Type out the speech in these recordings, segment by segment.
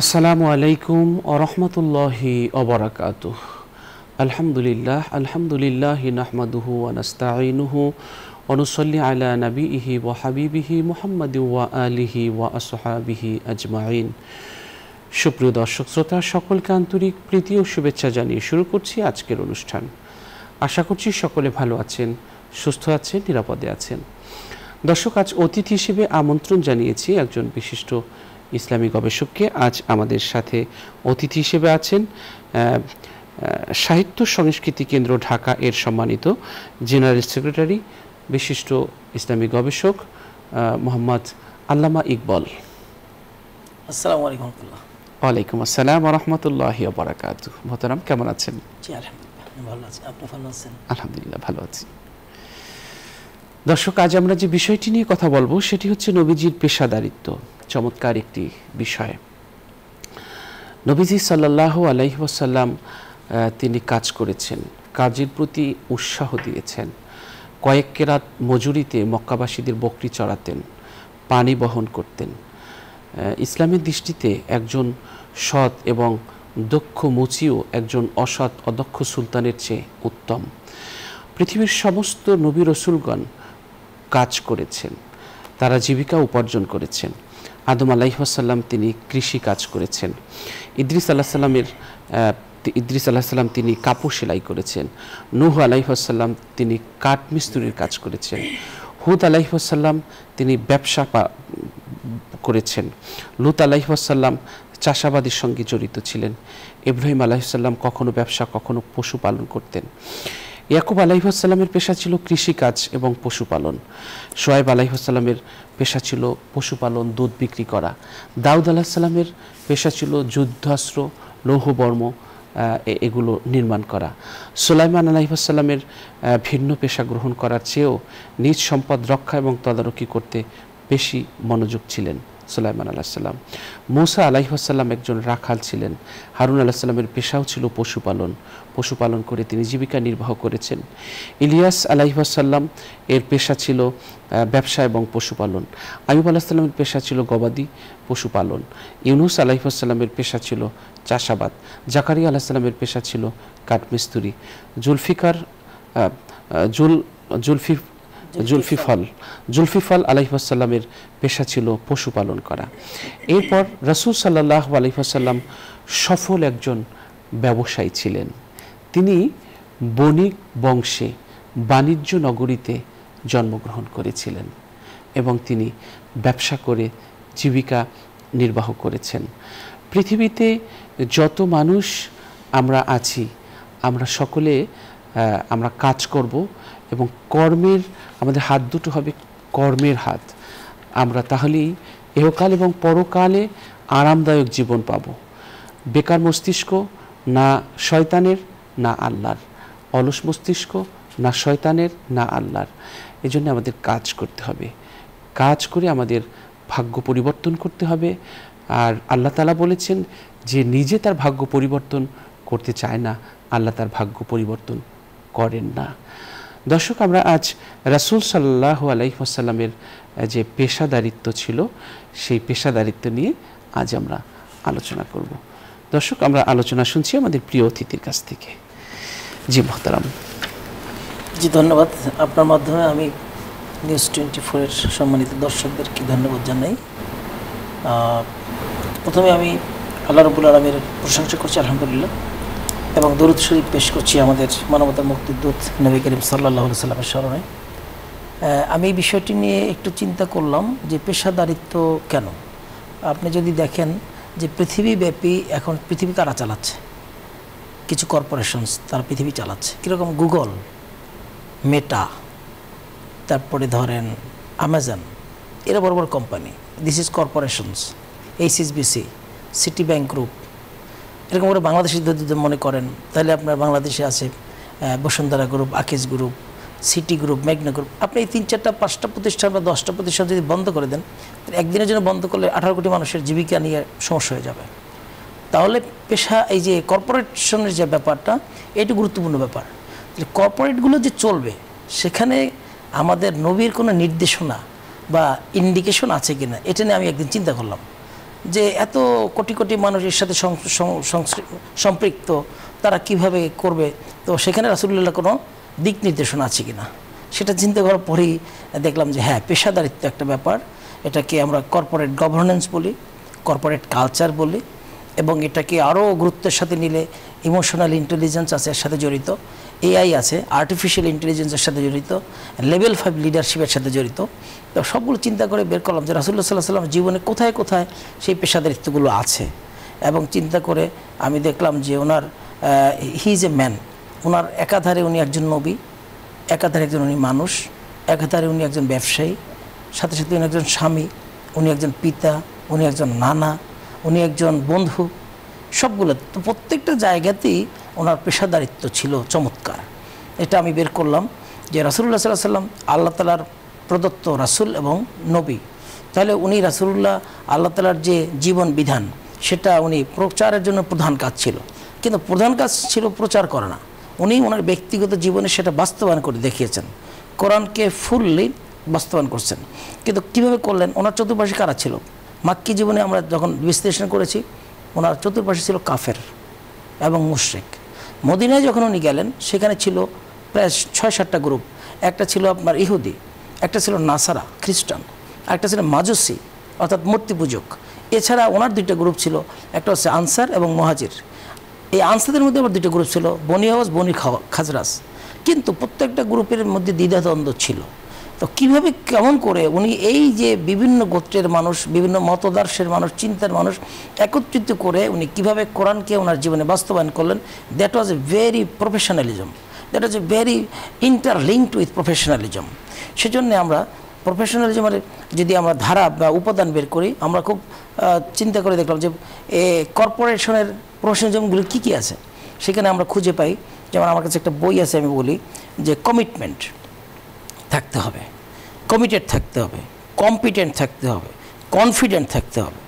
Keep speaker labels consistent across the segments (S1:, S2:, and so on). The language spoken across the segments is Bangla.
S1: আসসালামু আলাইকুম ওয়া রাহমাতুল্লাহি ওয়া বারাকাতুহু। আলহামদুলিল্লাহ নাহমাদুহু ওয়া নাস্তাঈনুহু ওয়া নুসাল্লি আলা নাবিয়িহি ওয়া হাবিবিহি মুহাম্মাদিন ওয়া আলিহি ওয়া আসহাবিহি আজমাইন। সুপ্রিয় দর্শক শ্রোতা, সকলকে আন্তরিক প্রীতি ও শুভেচ্ছা জানিয়ে শুরু করছি আজকের অনুষ্ঠান। আশা করছি সকলে ভালো আছেন, সুস্থ আছেন, নিরাপদে আছেন। দর্শক, আজ অতিথি হিসেবে আমন্ত্রণ জানিয়েছি একজন বিশিষ্ট ইসলামী গবেষককে। আজ আমাদের সাথে অতিথি হিসেবে আছেন সাহিত্য সংস্কৃতি কেন্দ্র ঢাকা এর সম্মানিত জেনারেল সেক্রেটারি, বিশিষ্ট ইসলামী গবেষক মোহাম্মদ আল্লামা ইকবাল।
S2: আসসালামু আলাইকুম।
S1: ওয়ালাইকুম আসসালাম ওয়া রাহমাতুল্লাহি ওয়া বারাকাতুহু। মোহতারাম, কেমন আছেন?
S2: জি আলহামদুলিল্লাহ ভালো আছি। আপনি ভালো আছেন?
S1: আলহামদুলিল্লাহ ভালো আছি। দর্শক, আজ আমরা যে বিষয়টি নিয়ে কথা বলবো সেটি হচ্ছে নবীজির পেশাদারিত্ব। চমৎকার একটি বিষয়। নবীজি সাল্লাল্লাহু আলাইহি ওয়াসাল্লাম তিনি কাজ করেছেন, কাজের প্রতি উৎসাহ দিয়েছেন। কয়েক কেরাত মজুরিতে মক্কাবাসীদের বকরি চড়াতেন, পানি বহন করতেন। ইসলামের দৃষ্টিতে একজন সৎ এবং দক্ষ মুচিও একজন অসৎ অদক্ষ সুলতানের চেয়ে উত্তম। পৃথিবীর সমস্ত নবী রসুলগণ কাজ করেছেন, তারা জীবিকা উপার্জন করেছেন। আদম আলাইহিস সালাম তিনি কৃষি কাজ করেছেন। ইদ্রিস আলাইহিস সালাম তিনি কাপড় সেলাই করেছেন। নূহ আলাইহিস সালাম তিনি কাঠ মিস্ত্রির কাজ করেছেন। হুদ আলাইহিস সালাম তিনি ব্যবসা করেছেন। লূত আলাইহিস সালাম চাষাবাদের সঙ্গে জড়িত ছিলেন। ইব্রাহিম আলাইহিস সালাম কখনো ব্যবসা কখনো পশুপালন করতেন। ইয়াকুব আলাইহিস সালামের পেশা ছিল কৃষিকাজ এবং পশুপালন। শোয়েব আলাইহিস সালামের পেশা ছিল পশুপালন, দুধ বিক্রি করা। দাউদ আলাইহিস সালামের পেশা ছিল যুদ্ধাস্ত্র, লৌহবর্ম এগুলো নির্মাণ করা। সুলাইমান আলাইহিস সালামের ভিন্ন পেশা গ্রহণ করার চেয়েও নিজ সম্পদ রক্ষা এবং তদারকি করতে বেশি মনোযোগ ছিলেন সুলাইমান আলাইহিস সালাম। মূসা আলাইহিস সালাম একজন রাখাল ছিলেন। হারুন আলাইহিস সালামের পেশাও ছিল পশুপালন করে তিনি জীবিকা নির্বাহ করেছেন। ইলিয়াস আলাইহিস সালাম এর পেশা ছিল ব্যবসা এবং পশুপালন। আইয়ুব আলাইহিস সালামের পেশা ছিল গবাদি পশুপালন। ইউনুস আলাইহিস সালামের পেশা ছিল চাষাবাদ। জাকারিয়া আলাইহিস সালামের পেশা ছিল কাঠমিস্ত্রি। জুলফিফল আলাইহিস সালামের পেশা ছিল পশুপালন করা। এরপর রাসূল সাল্লাল্লাহু আলাইহি ওয়াসাল্লাম সফল একজন ব্যবসায়ী ছিলেন। তিনি বণিক বংশে বাণিজ্য নগরীতে জন্মগ্রহণ করেছিলেন এবং তিনি ব্যবসা করে জীবিকা নির্বাহ করেছেন। পৃথিবীতে যত মানুষ আমরা আছি, আমরা সকলে আমরা কাজ করব এবং কর্মের আমাদের হাত দুটো হবে কর্মের হাত। আমরা তাহলেই ইহকাল এবং পরকালে আরামদায়ক জীবন পাব। বেকার মস্তিষ্ক না শয়তানের না আল্লাহর, অলস মস্তিষ্ক না শয়তানের না আল্লাহর। এই জন্য আমাদের কাজ করতে হবে, কাজ করে আমাদের ভাগ্য পরিবর্তন করতে হবে। আর আল্লাহ তাআলা বলেছেন যে নিজে তার ভাগ্য পরিবর্তন করতে চায় না, আল্লাহ তার ভাগ্য পরিবর্তন করেন না। দর্শক, আমরা আজ রাসূল সাল্লাল্লাহু আলাইহি ওয়াসাল্লামের যে পেশাদারিত্ব ছিল সেই পেশাদারিত্ব নিয়ে আজ আমরা আলোচনা করব। দর্শক, আমরা আলোচনা শুনছি আমাদের প্রিয় অতিথির কাছ থেকে। জি মোহতারাম।
S2: জি ধন্যবাদ। আপনার মাধ্যমে আমি নিউজ 24-এর সম্মানিত দর্শকদেরকে ধন্যবাদ জানাই। প্রথমে আমি আল্লাহ রাব্বুল আলামিনের প্রশংসা করছি আলহামদুলিল্লাহ, এবং দরুদ শরীফ পেশ করছি আমাদের মানবতার মুক্তিদূত নবী করিম সাল্লাল্লাহু আলাইহি ওয়াসাল্লামের স্মরণে। আমি এই বিষয়টি নিয়ে একটু চিন্তা করলাম যে পেশাদারিত্ব কেন। আপনি যদি দেখেন যে পৃথিবীব্যাপী এখন পৃথিবী কারা চালাচ্ছে? কিছু কর্পোরেশনস তারা পৃথিবী চালাচ্ছে। কীরকম? গুগল, মেটা, তারপরে ধরেন অ্যামাজন, এরা বড় বড় company. This is corporations. HSBC, city bank group, এরকম করে বাংলাদেশে যদি মনে করেন তাহলে আপনার বাংলাদেশে আছে Bashundhara group, Akij group, city group, মেঘনা গ্রুপ। আপনি এই 3-4-5টা প্রতিষ্ঠান বা 10টা প্রতিষ্ঠান যদি বন্ধ করে দেন, একদিনের জন্য বন্ধ করলে 18 কোটি মানুষের জীবিকা নিয়ে সমস্যা হয়ে যাবে। তাহলে পেশা এই যে কর্পোরেশনের যে ব্যাপারটা, এটি গুরুত্বপূর্ণ ব্যাপার। কর্পোরেটগুলো যে চলবে সেখানে আমাদের নবীর কোনো নির্দেশনা বা ইন্ডিকেশন আছে কিনা, এটা নিয়ে আমি একদিন চিন্তা করলাম। যে এত কোটি কোটি মানুষ এর সাথে সম্পৃক্ত, তারা কিভাবে করবে। তো সেখানে রাসূলুল্লাহ কোনো দিক নির্দেশনা আছে কিনা সেটা চিন্তা করার পরেই দেখলাম যে হ্যাঁ, পেশাদারিত্ব একটা ব্যাপার। এটাকে আমরা কর্পোরেট গভর্নেন্স বলি, কর্পোরেট কালচার বলি, এবং এটাকে আরও গুরুত্বের সাথে নিলে ইমোশনাল ইন্টেলিজেন্স আছে এর সাথে জড়িত, এআই আছে, আর্টিফিশিয়াল ইন্টেলিজেন্সের সাথে জড়িত, লেভেল 5 লিডারশিপের সাথে জড়িত। তো সবগুলো চিন্তা করে বের করলাম যে রাসূলুল্লাহ সাল্লাল্লাহু আলাইহি ওয়াসাল্লাম জীবনে কোথায় কোথায় সেই পেশাদারিত্বগুলো আছে। এবং চিন্তা করে আমি দেখলাম যে ওনার হি ইজ এ ম্যান। ওনার একাধারে উনি একজন নবী, একাধারে একজন উনি মানুষ, একাধারে উনি একজন ব্যবসায়ী, সাথে সাথে উনি একজন স্বামী, উনি একজন পিতা, উনি একজন নানা, উনি একজন বন্ধু, সবগুলো। তো প্রত্যেকটা জায়গাতেই ওনার পেশাদারিত্ব ছিল চমৎকার। এটা আমি বের করলাম যে রাসূলুল্লাহ সাল্লাল্লাহু আলাইহি ওয়াসাল্লাম আল্লাহ তাআলার প্রদত্ত রাসূল এবং নবী। তাহলে উনি রাসূলুল্লাহ আল্লাহ তাআলার যে জীবন বিধান সেটা উনি প্রচারের জন্য প্রধান কাজ ছিল, কিন্তু প্রধান কাজ ছিল প্রচার করা না। উনি ওনার ব্যক্তিগত জীবনে সেটা বাস্তবায়ন করে দেখিয়েছেন, কোরআনকে ফুললি বাস্তবায়ন করছেন। কিন্তু কীভাবে করলেন? ওনার চতুর্পাশে কারা ছিল? মাক্কি জীবনে আমরা যখন বিশ্লেষণ করেছি, ওনার চতুর্পাশে ছিল কাফের এবং মুশরিক। মদিনায় যখন উনি গেলেন সেখানে ছিল প্রায় 6-7টা গ্রুপ। একটা ছিল আপনার ইহুদি, একটা ছিল নাসারা খ্রিস্টান, একটা ছিল মাজুসি অর্থাৎ মূর্তি পূজক। এছাড়া ওনার 2টা গ্রুপ ছিল, একটা হচ্ছে আনসার এবং মুহাজির। এই আনসারদের মধ্যে আবার 2টা গ্রুপ ছিল, বনি আওয়াজ, বনি খাজরাজ। কিন্তু প্রত্যেকটা গ্রুপের মধ্যে দ্বিধাদ্বন্দ্ব ছিল। তো কীভাবে কেমন করে উনি এই যে বিভিন্ন গোত্রের মানুষ, বিভিন্ন মতদর্শের মানুষ, চিন্তার মানুষ একত্রিত করে উনি কিভাবে কোরআনকে ওনার জীবনে বাস্তবায়ন করলেন, that was a very professionalism, that was a very interlinked with professionalism. সেজন্য আমরা প্রফেশনালিজমের যদি আমরা ধারা বা উপাদান বের করি, আমরা খুব চিন্তা করে দেখলাম যে কর্পোরেশনের প্রফেশনালিজমগুলো কী কী আছে। সেখানে আমরা খুঁজে পাই, যেমন আমার কাছে একটা বই আছে, আমি বলি যে কমিটমেন্ট থাকতে হবে, কমিটেড থাকতে হবে, কম্পিটেন্ট থাকতে হবে, কনফিডেন্ট থাকতে হবে,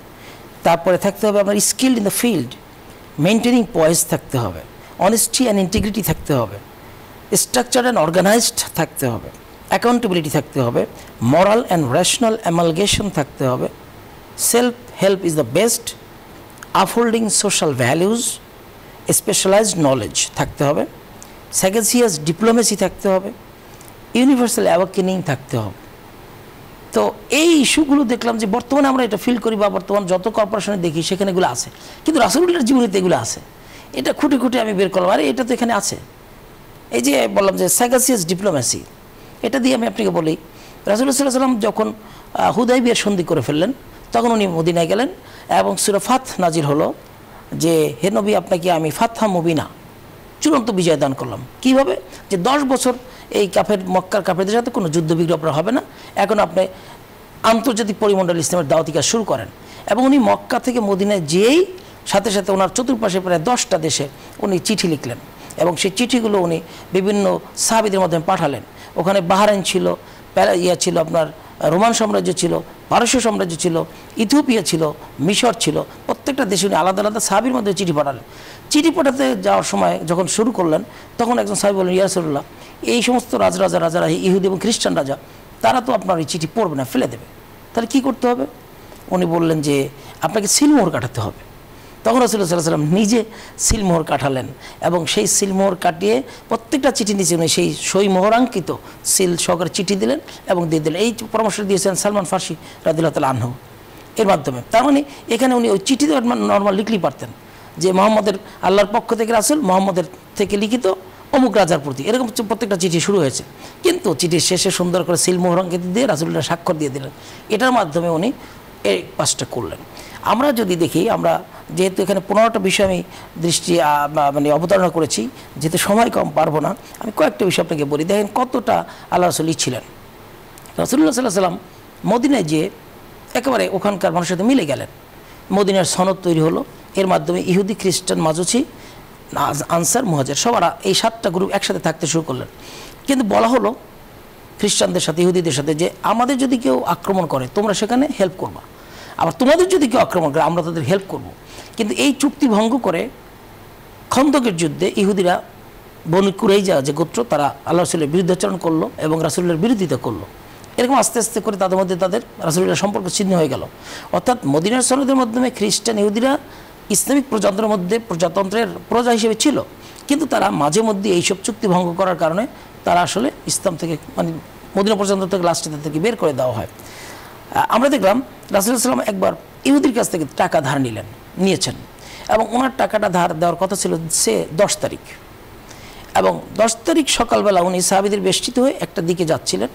S2: তারপরে থাকতে হবে আপনার skilled in the field, maintaining poise থাকতে হবে, অনেস্টি অ্যান্ড ইন্টিগ্রিটি থাকতে হবে, স্ট্রাকচার্ড অ্যান্ড অর্গানাইজড থাকতে হবে, অ্যাকাউন্টেবিলিটি থাকতে হবে, মরাল অ্যান্ড রেশনাল অ্যামালগেশন থাকতে হবে, self help is the best, upholding social values, specialised knowledge থাকতে হবে, স্যাগাসিয়াস ডিপ্লোমেসি থাকতে হবে, ইউনিভার্সাল অ্যাওয়াকেনিং থাকতে হবে। তো এই ইস্যুগুলো দেখলাম যে বর্তমানে আমরা এটা ফিল করি বা বর্তমান যত কর্পোরেশনে দেখি সেখানে এগুলো আছে, কিন্তু রাসূলুল্লাহর জীবনে এগুলো আছে। এটা খুঁটে খুঁটে আমি বের করলাম, আরে এটা তো এখানে আছে। এই যে বললাম যে স্যাগাসিয়াস ডিপ্লোমেসি, এটা দিয়ে আমি আপনাকে বলি, রাসূলুল্লাহ সাল্লাল্লাহু আলাইহি ওয়াসাল্লাম যখন হুদাইবিয়ার সন্ধি করে ফেললেন, তখন উনি মদিনায় গেলেন এবং সূরা ফাত নাজিল হলো যে হে নবী, আপনাকে আমি ফাতহা মুবিনা, চূড়ান্ত বিজয় দান করলাম। কীভাবে? যে 10 বছর এই মক্কার কাফেরদের সাথে কোনো যুদ্ধ বিগ্রহ হবে না, এখন আপনি আন্তর্জাতিক পরিমণ্ডল ইসলামের দাওয়াতি কাজ শুরু করেন। এবং উনি মক্কা থেকে মদিনায় যেয়েই সাথে সাথে ওনার চতুর্পাশে প্রায় 10টা দেশে উনি চিঠি লিখলেন, এবং সেই চিঠিগুলো উনি বিভিন্ন সাহাবীদের মাধ্যমে পাঠালেন। ওখানে বাহরাইন ছিল, ছিল আপনার রোমান সাম্রাজ্য ছিল, পারস্য সাম্রাজ্য ছিল, ইথিওপিয়া ছিল, মিশর ছিল। প্রত্যেকটা দেশে উনি আলাদা আলাদা সাহাবীর মধ্যে চিঠি পাঠালেন। চিঠি পাঠাতে যাওয়ার সময় যখন শুরু করলেন, তখন একজন সাহাবী বললেন, ইয়া রাসূলুল্লাহ, এই সমস্ত রাজারা ইহুদি এবং খ্রিস্টান রাজা, তারা তো আপনার এই চিঠি পড়বে না, ফেলে দেবে, তাহলে কী করতে হবে? উনি বললেন যে আপনাকে সিলমোহর কাটাতে হবে। তখন রাসূলুল্লাহ সাল্লাল্লাহু আলাইহি ওয়াসাল্লাম নিজে সিলমোহর কাটালেন, এবং সেই সিলমোহর কাটিয়ে প্রত্যেকটা চিঠি নিচে উনি সেই সই মোহরাঙ্কিত সিল সহকারে চিঠি দিলেন এবং দিয়ে দিলেন। এই পরামর্শ দিয়েছেন সালমান ফার্সি রাদিয়াল্লাহু তাআলা আনহু এর মাধ্যমে। তার মানে এখানে উনি ওই চিঠিতে নর্মাল লিখলেই পারতেন যে মোহাম্মদের আল্লাহর পক্ষ থেকে রাসূল, মোহাম্মদের থেকে লিখিত অমুক রাজার প্রতি, এরকম প্রত্যেকটা চিঠি শুরু হয়েছে। কিন্তু চিঠির শেষে সুন্দর করে সিল মোহরাঙ্কিত দিয়ে রাসূলুল্লাহ স্বাক্ষর দিয়ে দিলেন। এটার মাধ্যমে উনি এই কাজটা করলেন। আমরা যদি দেখি, আমরা যেহেতু এখানে 15টা বিষয় আমি মানে অবতারণা করেছি, যেহেতু সময় কম পারবো না, আমি কয়েকটা বিষয় আপনাকে বলি। দেখেন কতটা আল্লাহ রাসূল ছিলেন। রাসূলুল্লাহ সাল্লাল্লাহু আলাইহি ওয়াসাল্লাম মদিনায় যেয়ে একেবারে ওখানকার মানুষের সাথে মিলে গেলেন। মদিনার সনদ তৈরি হলো, এর মাধ্যমে ইহুদি, খ্রিস্টান, মাজুসি, আনসার, মুহাজির সবার এই 7টা গ্রুপ একসাথে থাকতে শুরু করলেন। কিন্তু বলা হলো খ্রিস্টানদের সাথে, ইহুদিদের সাথে যে আমাদের যদি কেউ আক্রমণ করে তোমরা সেখানে হেল্প করবা, আবার তোমাদের যদি কেউ আক্রমণ করে আমরা তাদের হেল্প করব। কিন্তু এই চুক্তি ভঙ্গ করে খন্দকের যুদ্ধে ইহুদিরা বনু কুরাইজা যে গোত্র, তারা আল্লাহ রাসূলের বিরুদ্ধাচরণ করলো এবং রাসূলের বিরোধিতা করলো। এরকম আস্তে আস্তে করে তাদের মধ্যে তাদের রাসূলুল্লাহ সম্পর্ক ছিন্ন হয়ে গেল। অর্থাৎ মদিনার সনদের মাধ্যমে খ্রিস্টান ইহুদিরা ইসলামিক প্রজাতন্ত্রের মধ্যে প্রজাতন্ত্রের প্রজা হিসেবে ছিল, কিন্তু তারা মাঝে মধ্যে এইসব চুক্তি ভঙ্গ করার কারণে তারা আসলে ইসলাম থেকে মানে মদিনা প্রজাতন্ত্র থেকে লাস্টে তাদেরকে বের করে দেওয়া হয়। আমরা দেখলাম রাসূলুল্লাহ সাল্লাম একবার ইহুদির কাছ থেকে টাকা ধার নিয়েছেন এবং ওনার টাকাটা ধার দেওয়ার কথা ছিল সে 10 তারিখ, এবং 10 তারিখ সকালবেলা উনি সাহাবীদের বেষ্টিত হয়ে একটা দিকে যাচ্ছিলেন।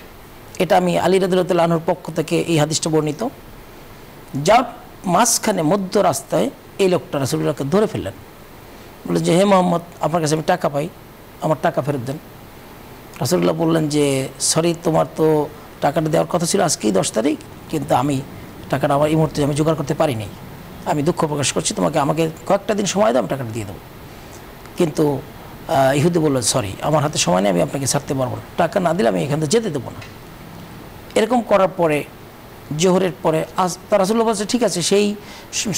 S2: এটা আমি আলী রাদিয়াল্লাহু আনহুর পক্ষ থেকে এই হাদিসটা বর্ণিত। যার মাঝখানে মধ্য রাস্তায় এই লোকটা রাসূলুল্লাহকে ধরে ফেললেন, বলে যে হে মোহাম্মদ, আপনার কাছে আমি টাকা পাই, আমার টাকা ফেরত দেন। রাসূলুল্লাহ বললেন যে সরি, তোমার তো টাকাটা দেওয়ার কথা ছিল আজকেই 10 তারিখ, কিন্তু আমি টাকাটা আমার এই মুহূর্তে আমি জোগাড় করতে পারিনি, আমি দুঃখ প্রকাশ করছি, আমাকে কয়েকটা দিন সময় দাও, আমি টাকাটা দিয়ে দেবো। কিন্তু ইহুদি বলল সরি, আমার হাতে সময় নেই, আমি আপনাকে ছাড়তে পারবো না, টাকা না দিলে আমি এখান থেকে যেতে দেবো না। এরকম করার পরে জোহরের পরে তার রাসূলুল্লাহ বলছে ঠিক আছে,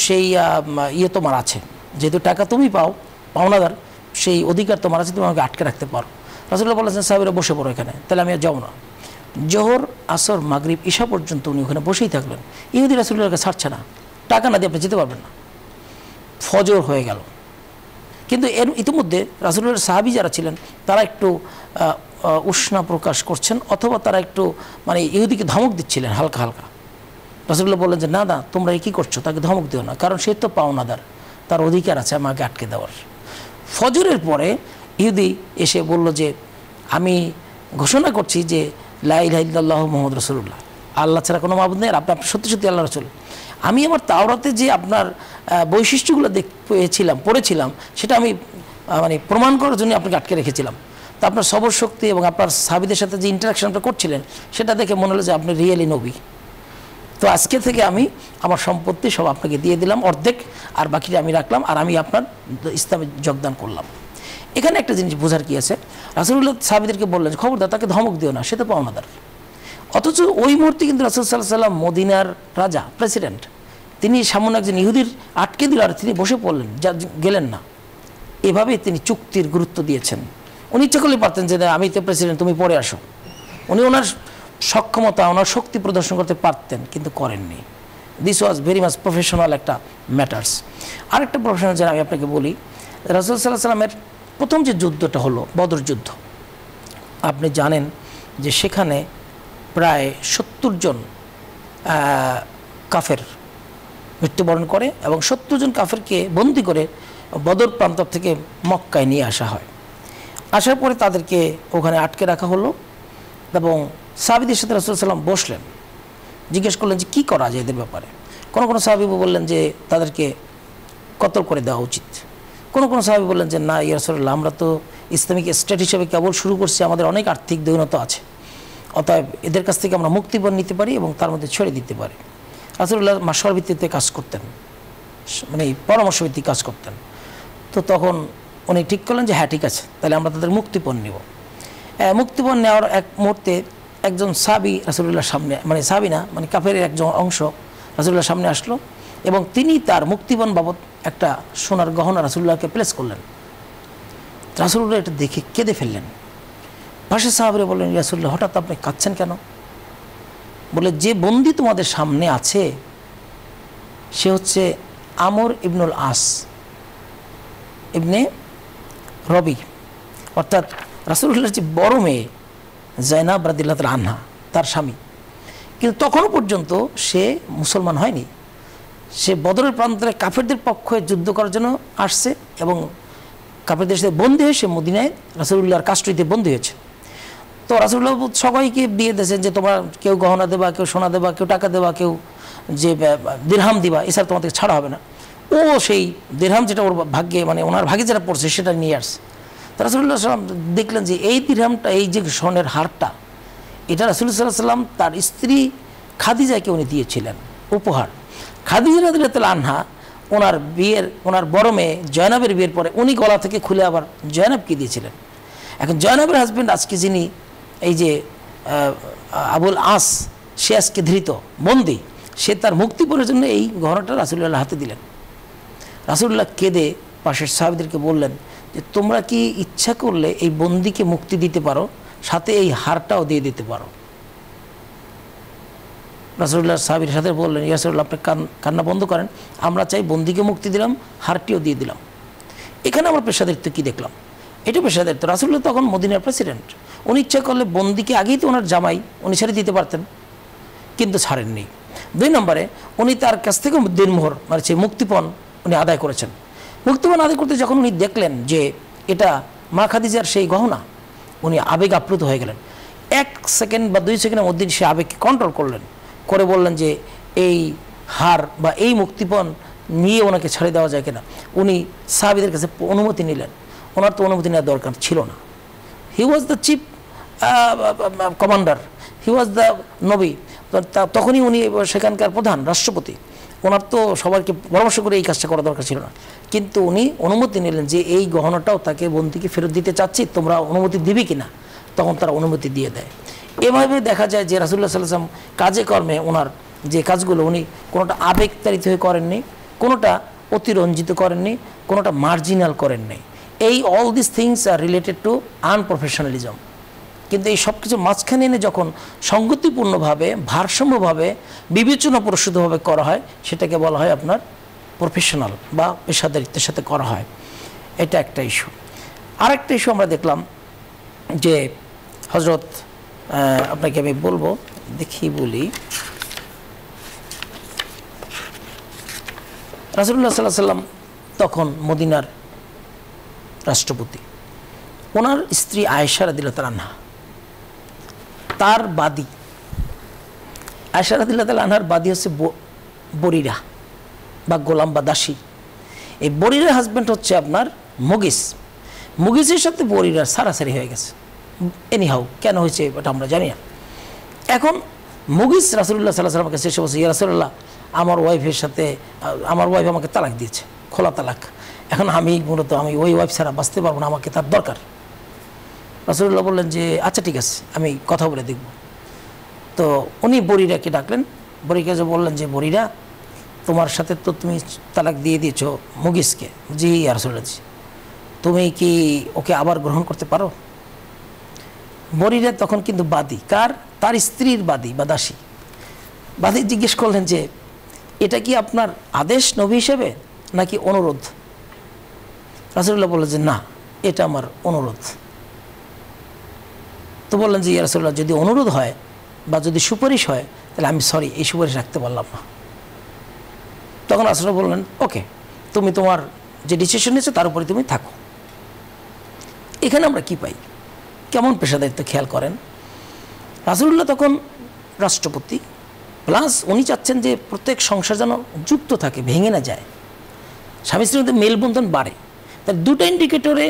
S2: সেই ইয়ে তোমার আছে, যেহেতু টাকা তুমি পাওনাদার, সেই অধিকার তোমার আছে, তুমি আমাকে আটকে রাখতে পারো। রাসূলুল্লাহ বলেছেন সাহাবীরা বসে পড়ো এখানে, তাহলে আমি আর যাবো না। জোহর, আসর, মাগরিব, ঈশা পর্যন্ত উনি ওখানে বসেই থাকলেন। ইহুদি রাসূলুল্লাহকে ছাড়ছে না, টাকা না দিয়ে আপনি যেতে পারবেন না। ফজর হয়ে গেল, কিন্তু এর ইতিমধ্যে রাসূলুল্লাহর সাহাবী যারা ছিলেন তারা একটু উষ্ণা প্রকাশ করছেন, অথবা তারা একটু মানে ইহুদিকে ধমক দিচ্ছিলেন হালকা হালকা। রাসূলুল্লাহ বললেন যে না না, তোমরা কি করছো, তাকে ধমক দিও না, কারণ সে তো পাওনাদার, তার অধিকার আছে আমাকে আটকে দেওয়ার। ফজরের পরে ইহুদি এসে বলল যে আমি ঘোষণা করছি যে লা ইলাহা ইল্লাল্লাহু মুহাম্মাদুর রাসূলুল্লাহ, আল্লাহ ছাড়া কোনো মাবুদ নেই, আর আপনি সত্যি সত্যি আল্লাহ রাসূল। আমি আমার তাওরাতে যে আপনার বৈশিষ্ট্যগুলো পড়েছিলাম, সেটা আমি মানে প্রমাণ করার জন্য আপনাকে আটকে রেখেছিলাম। তো আপনার সবর শক্তি এবং আপনার সাহাবীদের সাথে যে ইন্টারাকশনটা করছিলেন, সেটা দেখে মনে হলো যে আপনি রিয়েলি নবী। তো আজকে থেকে আমি আমার সম্পত্তি সব আপনাকে দিয়ে দিলাম অর্ধেক, আর বাকিটা আমি রাখলাম, আর আমি আপনার ইসলামে যোগদান করলাম। এখানে একটা জিনিস বোঝার কি আছে, রাসূলুল্লাহ সাহাবীদেরকে বললেন খবরদার তাকে ধমক দিও না, সে তো পাওনাদার। অথচ ওই মুহূর্তে কিন্তু রাসূল সাল্লাল্লাহু আলাইহি ওয়াসাল্লাম মদিনার রাজা, প্রেসিডেন্ট, তিনি সামনে একজন ইহুদির আটকে দিল আর তিনি বসে পড়লেন, গেলেন না। এভাবে তিনি চুক্তির গুরুত্ব দিয়েছেন। উনি ইচ্ছা করলে পারতেন যে আমি তো প্রেসিডেন্ট, তুমি পরে আসো, উনি ওনার সক্ষমতা ওনার শক্তি প্রদর্শন করতে পারতেন, কিন্তু করেননি। This was very much professional একটা ম্যাটার্স। আরেকটা প্রফেশনাল যেটা আমি আপনাকে বলি, রাসূল সাল্লাল্লাহু আলাইহি ওয়াসাল্লামের প্রথম যে যুদ্ধটা হলো বদর যুদ্ধ, আপনি জানেন যে সেখানে প্রায় 70 জন কাফের মৃত্যুবরণ করে, এবং 70 জন কাফেরকে বন্দি করে বদর প্রান্ত থেকে মক্কায় নিয়ে আসা হয়। আসার পরে তাদেরকে ওখানে আটকে রাখা হলো, এবং সাহাবীদের সাথে রাসূল সাল্লাল্লাহু আলাইহি ওয়াসাল্লাম বসলেন, জিজ্ঞেস করলেন যে কী করা যায় এদের ব্যাপারে। কোনো সাহাবী বললেন যে তাদেরকে কতল করে দেওয়া উচিত, কোনো সাহাবী বললেন যে না ইয়া রাসূলুল্লাহ, আমরা তো ইসলামিক স্টেট হিসেবে কেবল শুরু করছি, আমাদের অনেক আর্থিক দৈন্যতা আছে, অতএব এদের কাছ থেকে আমরা মুক্তিপণ নিতে পারি এবং তার মধ্যে ছেড়ে দিতে পারি। রাসূলুল্লাহ মাশওয়ারা ভিত্তিতে কাজ করতেন, মানে পরামর্শ ভিত্তিক কাজ করতেন। তো তখন উনি ঠিক করলেন যে হ্যাঁ ঠিক আছে, তাহলে আমরা তাদের মুক্তিপণ নিব। মুক্তিপণ নেওয়ার এক মুহূর্তে একজন সাহাবী রাসূলুল্লাহর সামনে, মানে সাহাবী না, মানে কাফের একজন অংশ রাসূলুল্লাহর সামনে আসলো, এবং তিনি তার মুক্তিপণ বাবদ একটা সোনার গহনা রাসূলুল্লাহকে প্লেস করলেন। রাসূলুল্লাহ এটা দেখে কেঁদে ফেললেন। পাশে সাহাবীরা বললেন রাসূলুল্লাহ হঠাৎ আপনি কাঁদছেন কেন? বলে যে বন্দী তোমাদের সামনে আছে সে হচ্ছে আমর ইবনুল আস ইবনে রবি, অর্থাৎ রাসূলুল্লাহর যে বড় মেয়ে জাইনাব রাদিয়াল্লাহু তাআলা আনহা, তার স্বামী। কিন্তু তখনও পর্যন্ত সে মুসলমান হয়নি, সে বদরের প্রান্তরে কাফেরদের পক্ষে যুদ্ধ করার জন্য আসছে, এবং কাফেরদের সাথে বন্দী হয়ে সে মদিনায় রাসূলুল্লাহর কাস্টডিতে বন্দী হয়েছে। তো রাসূলুল্লাহ সবাইকে দিয়ে দিয়েছেন যে তোমরা কেউ গহনা দেবা, কেউ সোনা দেবা, কেউ টাকা দেবা, কেউ যে দিরহাম দিবা, এছাড়া তোমাদেরকে ছাড়া হবে না। ও সেই দিরহাম যেটা ওর ভাগ্যে, মানে ওনার ভাগ্যে যেটা পড়ছে সেটা নিয়ে আসছে। তো রাসূলুল্লাহ সাল্লাম দেখলেন যে এই দিরহামটা, এই যে স্বর্ণের হারটা, এটা রাসূলুল্লাহ সাল্লাল্লাহু আলাইহি ওয়াসাল্লাম তার স্ত্রী খাদিজাকে উনি দিয়েছিলেন উপহার। খাদিজা রাদিয়াল্লাহু তাআলা আনহা ওনার বড় মেয়ে জয়নাবের বিয়ের পরে উনি গলা থেকে খুলে আবার জয়নাবকে দিয়েছিলেন। এখন জয়নাবের হাজব্যান্ড আজকে যিনি এই যে আবুল আস, সে আজকে ধৃত বন্দী, সে তার মুক্তিপণের জন্য এই গহনাটা রাসূলুল্লাহর হাতে দিলেন। রাসূলুল্লাহ কেঁদে পাশের সাহাবীদেরকে বললেন যে তোমরা কি ইচ্ছা করলে এই বন্দীকে মুক্তি দিতে পারো, সাথে এই হারটাও দিয়ে দিতে পারো। রাসূলুল্লাহ সাহাবীর সাথে বললেন, ইয়া রাসূলুল্লাহ আপনি কান্না বন্ধ করেন, আমরা চাই বন্দীকে মুক্তি দিলাম, হারটিও দিয়ে দিলাম। এখানে আমরা পেশাদারিত্ব কী দেখলাম? এটা পেশাদারিত্ব। রাসূলুল্লাহ তখন মদিনার প্রেসিডেন্ট, উনি ইচ্ছা করলে বন্দীকে আগেই তো ওনার জামাই, উনি ছেড়ে দিতে পারতেন, কিন্তু ছাড়েননি। 2 নম্বরে উনি তার কাছ থেকে দিনমোহর মানে সেই মুক্তিপণ উনি আদায় করেছেন। মুক্তিপণ আদায় করতে যখন উনি দেখলেন যে এটা মা খাদিজার সেই গহনা, উনি আবেগ আপ্লুত হয়ে গেলেন। 1 সেকেন্ড বা 2 সেকেন্ডের মধ্যে সে আবেগকে কন্ট্রোল করলেন, করে বললেন যে এই হার বা এই মুক্তিপণ নিয়ে ওনাকে ছেড়ে দেওয়া যায় কিনা। উনি সাহাবীদের কাছে অনুমতি নিলেন, ওনার তো অনুমতি নেওয়ার দরকার ছিল না। He was the chief commander, he was the নবী, তখনই উনি সেখানকার প্রধান রাষ্ট্রপতি, ওনার তো সবাইকে পরামর্শ করে এই কাজটা করা দরকার ছিল না। কিন্তু উনি অনুমতি নিলেন যে এই গহনাটাও তাকে বন্দীকে ফেরত দিতে চাচ্ছি, তোমরা অনুমতি দিবি কিনা। তখন তারা অনুমতি দিয়ে দেয়। এভাবে দেখা যায় যে রাসূলুল্লাহ সাল্লাল্লাহু আলাইহি ওয়াসাল্লাম কাজে কর্মে ওনার যে কাজগুলো উনি কোনোটা আবেগতাড়িত হয়ে করেননি, কোনোটা অতিরঞ্জিত করেননি, কোনোটা মার্জিনাল করেননি। এই all this things are related to unprofessionalism. কিন্তু এই সব কিছু মাঝখানে এনে যখন সঙ্গতিপূর্ণভাবে, ভারসাম্যভাবে, বিবেচনাপ্রসূতভাবে করা হয়, সেটাকে বলা হয় আপনার প্রফেশনাল বা পেশাদারিত্বের সাথে করা হয়। এটা একটা ইস্যু। আরেকটা ইস্যু আমরা দেখলাম যে হযরত, আপনাকে আমি বলবো, দেখি বলি, রাসূলুল্লাহ সাল্লাল্লাহু আলাইহি ওয়াসাল্লাম তখন মদিনার রাষ্ট্রপতি, ওনার স্ত্রী আয়েশা রাদিয়াল্লাহু তাআলা আনহা তার বাদী, আয়েশা রাদিয়াল্লাহু তাআলা আনহার বাদী হচ্ছে বরিরা বা গোলাম বা দাসী। এই বরিরার হাজব্যান্ড হচ্ছে আপনার মুগিস। মুগিসের সাথে বরিরার সারাসারি হয়ে গেছে। এনিহাউ কেন হয়েছে এটা আমরা জানি না। এখন মুগিস রাসূলুল্লাহ সাল্লাল্লাহু আলাইহি ওয়াসাল্লামের কাছে এসে বলছে, ইয়া রাসূলুল্লাহ আমার ওয়াইফের সাথে, আমার ওয়াইফ আমাকে তালাক দিয়েছে, খোলা তালাক। এখন আমি ওই ওয়াইফ ছাড়া বাঁচতে পারবো না, আমাকে তার দরকার। রাসূলুল্লাহ বললেন যে আচ্ছা ঠিক আছে, আমি কথা বলে দেখব। তো উনি বরিরাকে ডাকলেন, বরিরাকে বললেন যে বরিরা, তোমার সাথে তো তুমি তালাক দিয়ে দিয়েছো মুগিসকে। জি ইয়া রাসূলুল্লাহ, তুমি কি ওকে আবার গ্রহণ করতে পারো? বরিরা তখন কিন্তু বাদী, তার স্ত্রীর বাদী বা দাসী। বাদী জিজ্ঞেস করলেন যে এটা কি আপনার আদেশ নবী হিসেবে নাকি অনুরোধ? রাসূলুল্লাহ বললেন যে না, এটা আমার অনুরোধ। তো বললেন যে ইয়া রাসূলুল্লাহ, যদি অনুরোধ হয় বা যদি সুপারিশ হয়, তাহলে আমি সরি, এই সুপারিশ রাখতে পারলাম না। তখন রাসূলুল্লাহ বললেন ওকে, তুমি তোমার যে ডিসিশন নিয়েছো তার উপরে তুমি থাকো। এখানে আমরা কি পাই, কেমন পেশাদারিত্ব খেয়াল করেন। রাসূলুল্লাহ তখন রাষ্ট্রপতি, প্লাস উনি চাচ্ছেন যে প্রত্যেক সংসার যেন যুক্ত থাকে, ভেঙে না যায়, স্বামী স্ত্রীর মধ্যে মেলবন্ধন বাড়ে। তার 2টা ইন্ডিকেটরে